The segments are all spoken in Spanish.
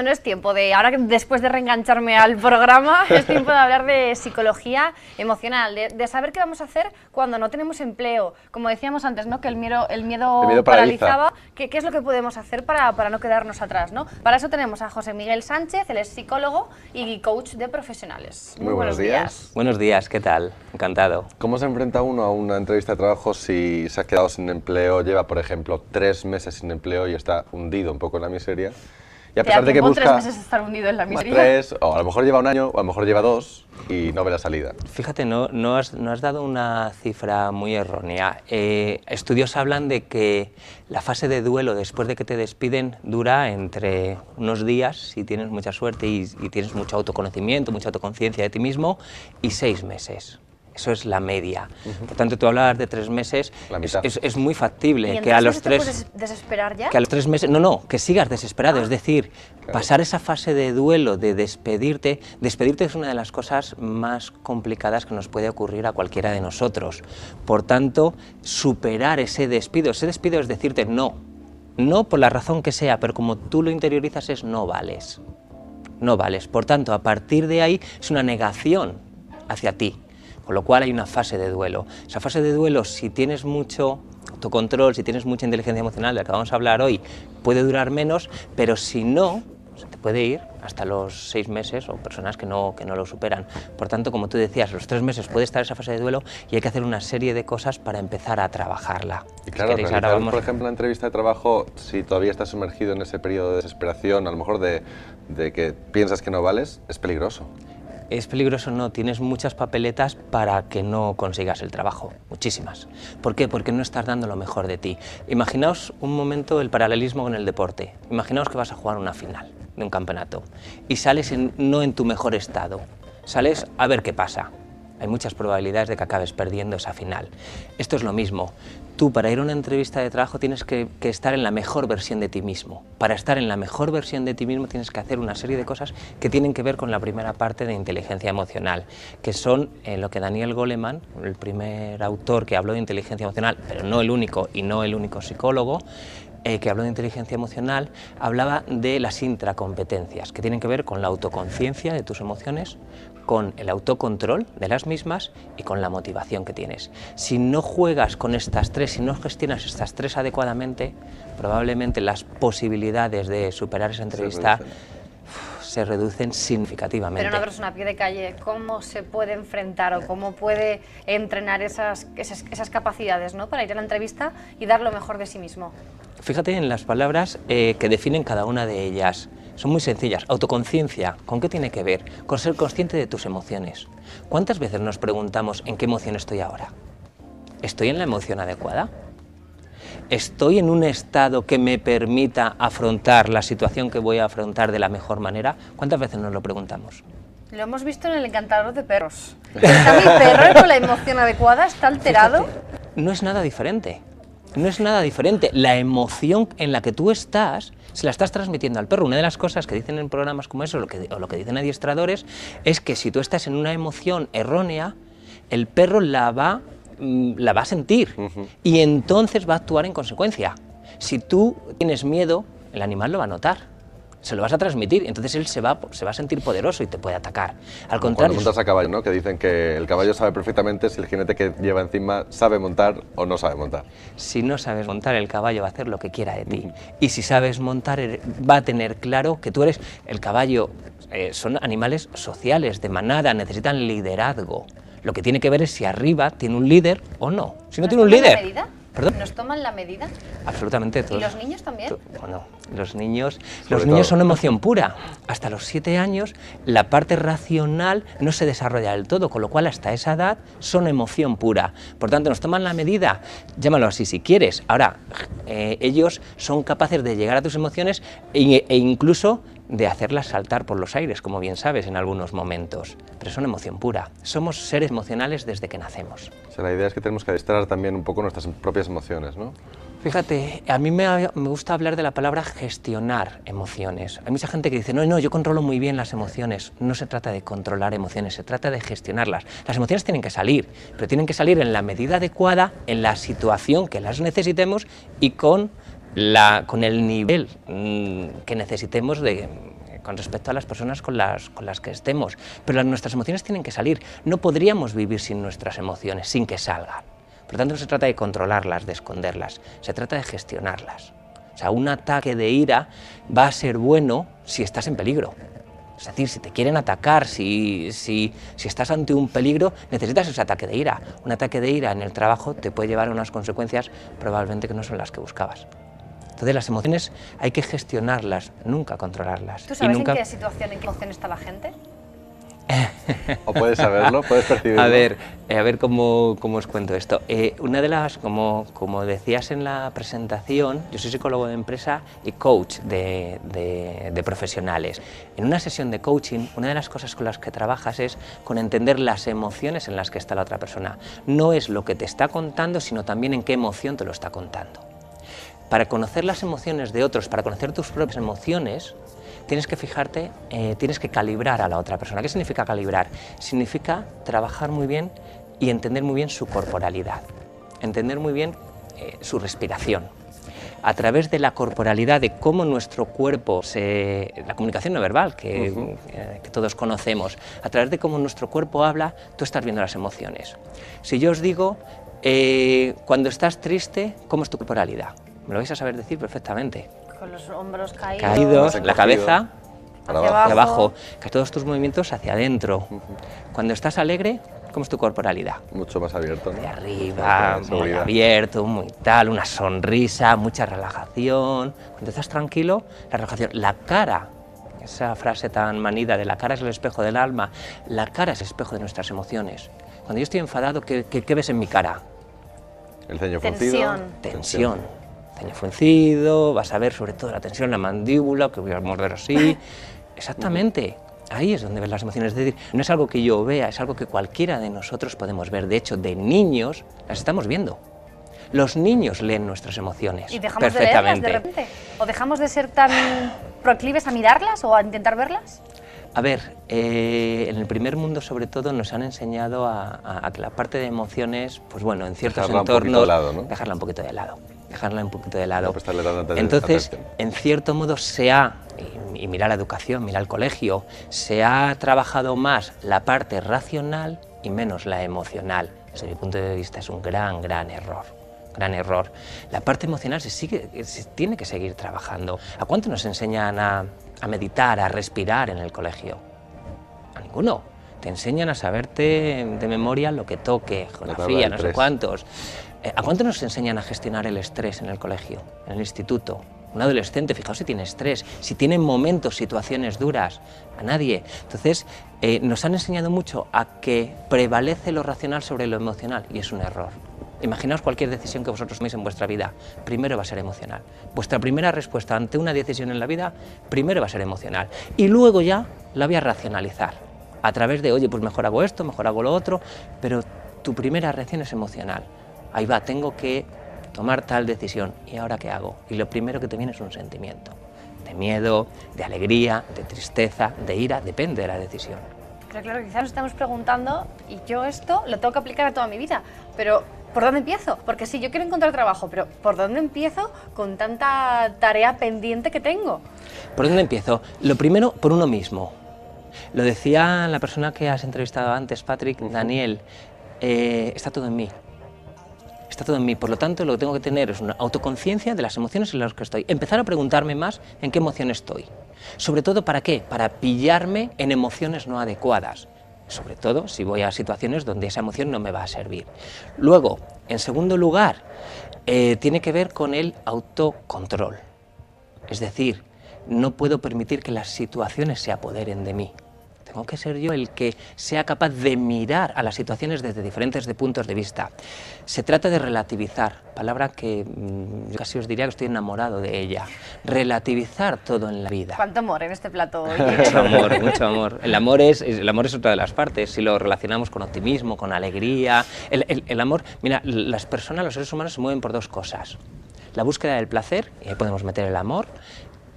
Bueno, es tiempo de, ahora que después de reengancharme al programa, es tiempo de hablar de psicología emocional, de saber qué vamos a hacer cuando no tenemos empleo. Como decíamos antes, ¿no? Que el miedo paralizaba. ¿Qué es lo que podemos hacer para no quedarnos atrás, ¿no? Para eso tenemos a José Miguel Sánchez, él es psicólogo y coach de profesionales. Muy buenos días. Buenos días, ¿qué tal? Encantado. ¿Cómo se enfrenta uno a una entrevista de trabajo si se ha quedado sin empleo, lleva, por ejemplo, 3 meses sin empleo y está hundido un poco en la miseria? Y a pesar de que busca 3 meses estar hundido en la miseria. 3, o a lo mejor lleva un año, o a lo mejor lleva 2 y no ve la salida. Fíjate, no has dado una cifra muy errónea. Estudios hablan de que la fase de duelo después de que te despiden dura entre unos días, si tienes mucha suerte y tienes mucho autoconocimiento, mucha autoconciencia de ti mismo, y 6 meses. Eso es la media. Por tanto, tú hablabas de 3 meses, es muy factible. ¿Y en que a los 3 meses te puedes desesperar ya? Que a los 3 meses, que sigas desesperado, es decir, claro, pasar esa fase de duelo, de despedirte es una de las cosas más complicadas que nos puede ocurrir a cualquiera de nosotros. Por tanto, superar ese despido es decirte no por la razón que sea, pero como tú lo interiorizas es no vales. Por tanto, a partir de ahí es una negación hacia ti. Con lo cual hay una fase de duelo. Esa fase de duelo, si tienes mucho autocontrol, si tienes mucha inteligencia emocional, de la que vamos a hablar hoy, puede durar menos, pero si no, se te puede ir hasta los 6 meses o personas que no lo superan. Por tanto, como tú decías, los 3 meses puede estar esa fase de duelo y hay que hacer una serie de cosas para empezar a trabajarla. Y claro, por ejemplo, una entrevista de trabajo, si todavía estás sumergido en ese periodo de desesperación, a lo mejor de que piensas que no vales, es peligroso. Es peligroso, no, tienes muchas papeletas para que no consigas el trabajo, muchísimas. ¿Por qué? Porque no estás dando lo mejor de ti. Imaginaos un momento el paralelismo con el deporte. Imaginaos que vas a jugar una final de un campeonato y sales no en tu mejor estado, sales a ver qué pasa. Hay muchas probabilidades de que acabes perdiendo esa final. Esto es lo mismo. Tú, para ir a una entrevista de trabajo, tienes que estar en la mejor versión de ti mismo. Para estar en la mejor versión de ti mismo tienes que hacer una serie de cosas que tienen que ver con la primera parte de inteligencia emocional, que son lo que Daniel Goleman, el primer autor que habló de inteligencia emocional, pero no el único y no el único psicólogo, que habló de inteligencia emocional, hablaba de las intracompetencias, que tienen que ver con la autoconciencia de tus emociones, con el autocontrol de las mismas y con la motivación que tienes. Si no juegas con estas 3, si no gestionas estas 3 adecuadamente, probablemente las posibilidades de superar esa entrevista se reducen significativamente. Pero una persona a pie de calle, ¿cómo se puede enfrentar o cómo puede entrenar esas capacidades, ¿no?, para ir a la entrevista y dar lo mejor de sí mismo? Fíjate en las palabras que definen cada una de ellas. Son muy sencillas. Autoconciencia, ¿con qué tiene que ver? Con ser consciente de tus emociones. ¿Cuántas veces nos preguntamos en qué emoción estoy ahora? ¿Estoy en la emoción adecuada? ¿Estoy en un estado que me permita afrontar la situación que voy a afrontar de la mejor manera? ¿Cuántas veces nos lo preguntamos? Lo hemos visto en el encantador de perros. ¿Está mi perro con la emoción adecuada? ¿Está alterado? Fíjate, no es nada diferente. No es nada diferente. La emoción en la que tú estás, se la estás transmitiendo al perro. Una de las cosas que dicen en programas como eso, o lo que dicen adiestradores, es que si tú estás en una emoción errónea, el perro la va a sentir y entonces va a actuar en consecuencia. Si tú tienes miedo, el animal lo va a notar. Se lo vas a transmitir, entonces él se va a sentir poderoso y te puede atacar. Al contrario, cuando montas a caballo, ¿no?, que dicen que el caballo sabe perfectamente si el jinete que lleva encima sabe montar o no sabe montar. Si no sabes montar, el caballo va a hacer lo que quiera de ti. Y si sabes montar, va a tener claro que tú eres el caballo. Son animales sociales, de manada, necesitan liderazgo. Lo que tiene que ver es si arriba tiene un líder o no. Si no tiene un líder... ¿Medida? ¿Perdón? ¿Nos toman la medida? Absolutamente todos. ¿Y los niños también? Bueno, los niños son emoción pura. Hasta los 7 años la parte racional no se desarrolla del todo, con lo cual hasta esa edad son emoción pura. Por tanto, nos toman la medida, llámalo así si quieres. Ahora, ellos son capaces de llegar a tus emociones e incluso de hacerlas saltar por los aires, como bien sabes, en algunos momentos. Pero son emoción pura. Somos seres emocionales desde que nacemos. O sea, la idea es que tenemos que adiestrar también un poco nuestras propias emociones, ¿no? Fíjate, a mí me gusta hablar de la palabra gestionar emociones. Hay mucha gente que dice, no, yo controlo muy bien las emociones. No se trata de controlar emociones, se trata de gestionarlas. Las emociones tienen que salir, pero tienen que salir en la medida adecuada, en la situación que las necesitemos y con el nivel que necesitemos con respecto a las personas con las que estemos, pero nuestras emociones tienen que salir. No podríamos vivir sin nuestras emociones, sin que salgan. Por lo tanto, no se trata de controlarlas, de esconderlas, se trata de gestionarlas. O sea, un ataque de ira va a ser bueno si estás en peligro. Es decir, si te quieren atacar, si estás ante un peligro, necesitas ese ataque de ira. Un ataque de ira en el trabajo te puede llevar a unas consecuencias probablemente que no son las que buscabas. Entonces las emociones hay que gestionarlas, nunca controlarlas. ¿Tú sabes en qué situación, en qué emoción está la gente? ¿O puedes saberlo? ¿Puedes percibirlo? A ver cómo os cuento esto. Una de las, como decías en la presentación, yo soy psicólogo de empresa y coach de profesionales. En una sesión de coaching, una de las cosas con las que trabajas es con entender las emociones en las que está la otra persona. No es lo que te está contando, sino también en qué emoción te lo está contando. Para conocer las emociones de otros, para conocer tus propias emociones, tienes que fijarte, tienes que calibrar a la otra persona. ¿Qué significa calibrar? Significa trabajar muy bien y entender muy bien su corporalidad, entender muy bien su respiración. A través de la corporalidad, de cómo nuestro cuerpo, la comunicación no verbal que todos conocemos, a través de cómo nuestro cuerpo habla, tú estás viendo las emociones. Si yo os digo, cuando estás triste, ¿cómo es tu corporalidad? Me lo vais a saber decir perfectamente. Con los hombros caídos. Caídos, la cabeza hacia abajo, todos tus movimientos hacia adentro. Cuando estás alegre, ¿cómo es tu corporalidad? Mucho más abierto, ¿no? De arriba, muy abierto, muy tal, una sonrisa, mucha relajación. Cuando estás tranquilo, la relajación. La cara, esa frase tan manida de la cara es el espejo del alma, la cara es el espejo de nuestras emociones. Cuando yo estoy enfadado, ¿qué ves en mi cara? El ceño fruncido. Tensión. Ceño fruncido, vas a ver sobre todo la tensión en la mandíbula, que voy a morder así. Exactamente, ahí es donde ves las emociones. Es decir, no es algo que yo vea, es algo que cualquiera de nosotros podemos ver. De hecho, de niños las estamos viendo. Los niños leen nuestras emociones ¿Y dejamos de leerlas de repente? ¿O dejamos de ser tan proclives a mirarlas o a intentar verlas? A ver, en el primer mundo sobre todo nos han enseñado a que la parte de emociones, pues bueno, en ciertos entornos, dejarla un poquito de lado. Dejarla un poquito de lado. Entonces, en cierto modo y mira la educación, mira el colegio, se ha trabajado más la parte racional y menos la emocional. Desde mi punto de vista es un gran error. Gran error. La parte emocional se tiene que seguir trabajando. ¿A cuánto nos enseñan a meditar, a respirar en el colegio? A ninguno. Te enseñan a saberte de memoria lo que toque, geografía, no sé cuántos. ¿A cuánto nos enseñan a gestionar el estrés en el colegio, en el instituto? Un adolescente, fijaos si tiene estrés, si tiene momentos, situaciones duras, a nadie. Entonces, nos han enseñado mucho a que prevalece lo racional sobre lo emocional y es un error. Imaginaos cualquier decisión que vosotros toméis en vuestra vida, primero va a ser emocional. Vuestra primera respuesta ante una decisión en la vida, primero va a ser emocional. Y luego ya la voy a racionalizar, a través de, oye, pues mejor hago esto, mejor hago lo otro, pero tu primera reacción es emocional. Ahí va, tengo que tomar tal decisión, ¿y ahora qué hago? Y lo primero que te viene es un sentimiento, de miedo, de alegría, de tristeza, de ira, depende de la decisión. Pero claro, quizás nos estamos preguntando, y yo esto lo tengo que aplicar a toda mi vida, pero ¿por dónde empiezo? Porque sí, yo quiero encontrar trabajo, pero ¿por dónde empiezo con tanta tarea pendiente que tengo? ¿Por dónde empiezo? Lo primero, por uno mismo. Lo decía la persona que has entrevistado antes, Patrick, Daniel, está todo en mí. Está todo en mí, por lo tanto lo que tengo que tener es una autoconciencia de las emociones en las que estoy. Empezar a preguntarme más en qué emoción estoy. Sobre todo, ¿para qué? Para pillarme en emociones no adecuadas. Sobre todo si voy a situaciones donde esa emoción no me va a servir. Luego, en segundo lugar, tiene que ver con el autocontrol. Es decir, no puedo permitir que las situaciones se apoderen de mí. Tengo que ser yo el que sea capaz de mirar a las situaciones desde diferentes puntos de vista. Se trata de relativizar, palabra que yo casi os diría que estoy enamorado de ella. Relativizar todo en la vida. ¿Cuánto amor en este plato hoy? Mucho amor, mucho amor. El amor es otra de las partes, si lo relacionamos con optimismo, con alegría. El amor, mira, las personas, los seres humanos se mueven por dos cosas. La búsqueda del placer, y ahí podemos meter el amor,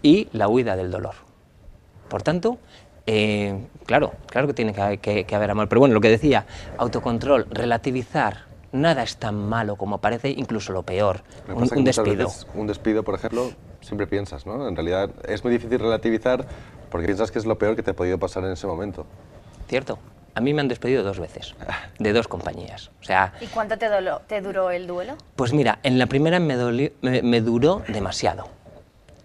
y la huida del dolor. Por tanto, claro que tiene que haber amor, pero bueno, lo que decía, autocontrol, relativizar, nada es tan malo como parece, incluso lo peor, un despido. Un despido, por ejemplo, siempre piensas, ¿no? En realidad es muy difícil relativizar porque piensas que es lo peor que te ha podido pasar en ese momento. Cierto. A mí me han despedido 2 veces, de 2 compañías. O sea, ¿Y cuánto te duró el duelo? pues mira, en la primera me duró demasiado.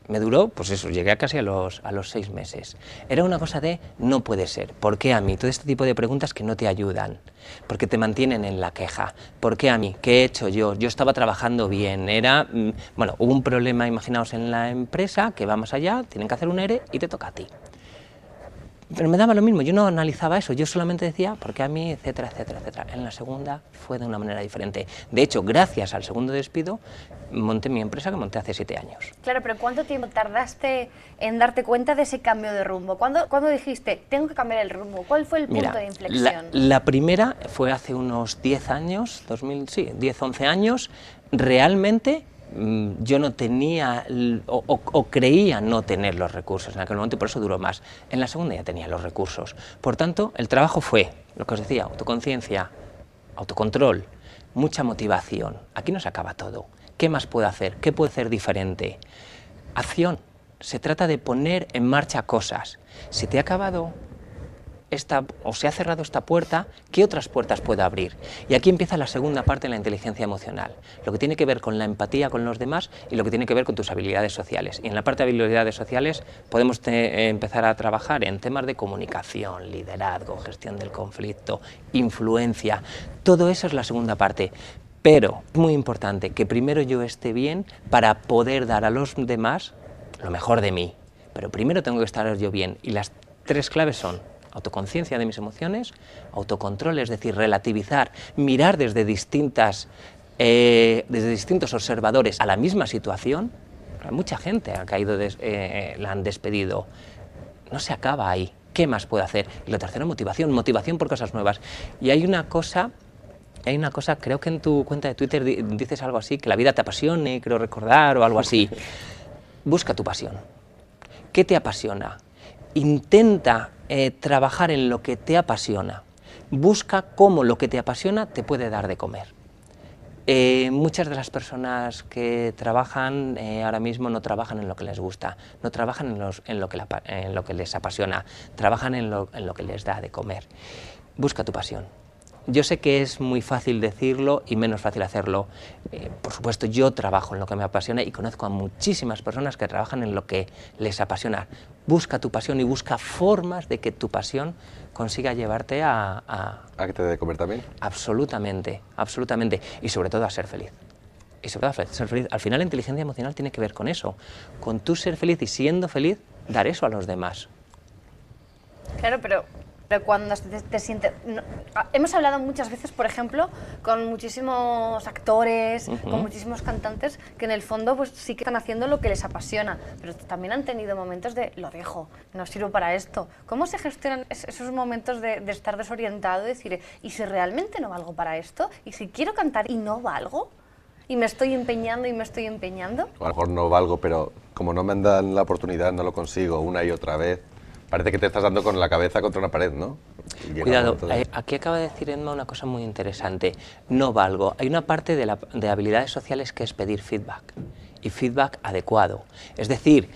Me duró, pues eso, llegué a casi a los 6 meses. Era una cosa de, no puede ser. ¿Por qué a mí? Todo este tipo de preguntas que no te ayudan, porque te mantienen en la queja. ¿Por qué a mí? ¿Qué he hecho yo? Yo estaba trabajando bien, bueno, hubo un problema, imaginaos, en la empresa, que va más allá, tienen que hacer un ERE y te toca a ti. Pero me daba lo mismo, yo no analizaba eso, yo solamente decía, ¿por qué a mí?, etcétera, etcétera, etcétera. En la segunda fue de una manera diferente. De hecho, gracias al segundo despido, monté mi empresa, que monté hace 7 años. Claro, pero ¿cuánto tiempo tardaste en darte cuenta de ese cambio de rumbo? ¿Cuándo dijiste, tengo que cambiar el rumbo? ¿Cuál fue el punto de inflexión? La primera fue hace unos 10 años, 10, 11 años, realmente. Yo no tenía, o creía no tener los recursos en aquel momento y por eso duró más. En la segunda ya tenía los recursos. Por tanto, el trabajo fue, lo que os decía, autoconciencia, autocontrol, mucha motivación. Aquí no se acaba todo. ¿Qué más puedo hacer? ¿Qué puedo hacer diferente? Acción. Se trata de poner en marcha cosas. Si te ha acabado o se ha cerrado esta puerta, ¿qué otras puertas puedo abrir? Y aquí empieza la segunda parte de la inteligencia emocional, lo que tiene que ver con la empatía con los demás y lo que tiene que ver con tus habilidades sociales. Y en la parte de habilidades sociales podemos empezar a trabajar en temas de comunicación, liderazgo, gestión del conflicto, influencia. Todo eso es la segunda parte. Pero es muy importante que primero yo esté bien para poder dar a los demás lo mejor de mí. Pero primero tengo que estar yo bien. Y las 3 claves son autoconciencia de mis emociones, autocontrol, es decir, relativizar, mirar desde distintos observadores a la misma situación. Mucha gente ha caído, la han despedido. No se acaba ahí. ¿Qué más puedo hacer? Y lo tercero, motivación. Motivación por cosas nuevas. Y hay una cosa, creo que en tu cuenta de Twitter dices algo así, que la vida te apasione, creo recordar, o algo así. Busca tu pasión. ¿Qué te apasiona? Intenta trabajar en lo que te apasiona. Busca cómo lo que te apasiona te puede dar de comer. Muchas de las personas que trabajan ahora mismo no trabajan en lo que les gusta, no trabajan en lo que les apasiona, trabajan en lo que les da de comer. Busca tu pasión. Yo sé que es muy fácil decirlo y menos fácil hacerlo. Por supuesto, yo trabajo en lo que me apasiona y conozco a muchísimas personas que trabajan en lo que les apasiona. Busca tu pasión y busca formas de que tu pasión consiga llevarte a que te dé de comer también. Absolutamente, absolutamente. Y sobre todo a ser feliz. Y sobre todo a ser feliz. Al final la inteligencia emocional tiene que ver con eso. Con tú ser feliz y siendo feliz, dar eso a los demás. Claro, pero cuando te sientes... hemos hablado muchas veces, por ejemplo, con muchísimos actores, con muchísimos cantantes, que en el fondo pues sí que están haciendo lo que les apasiona, pero también han tenido momentos de lo dejo, no sirvo para esto. ¿Cómo se gestionan esos momentos de estar desorientado y decir, ¿y si realmente no valgo para esto? ¿Y si quiero cantar y no valgo? ¿Y me estoy empeñando y me estoy empeñando? A lo mejor no valgo, pero como no me dan la oportunidad, no lo consigo una y otra vez. Parece que te estás dando con la cabeza contra una pared, ¿no? Cuidado, aquí acaba de decir Emma una cosa muy interesante. No valgo. Hay una parte de habilidades sociales que es pedir feedback, y feedback adecuado. Es decir,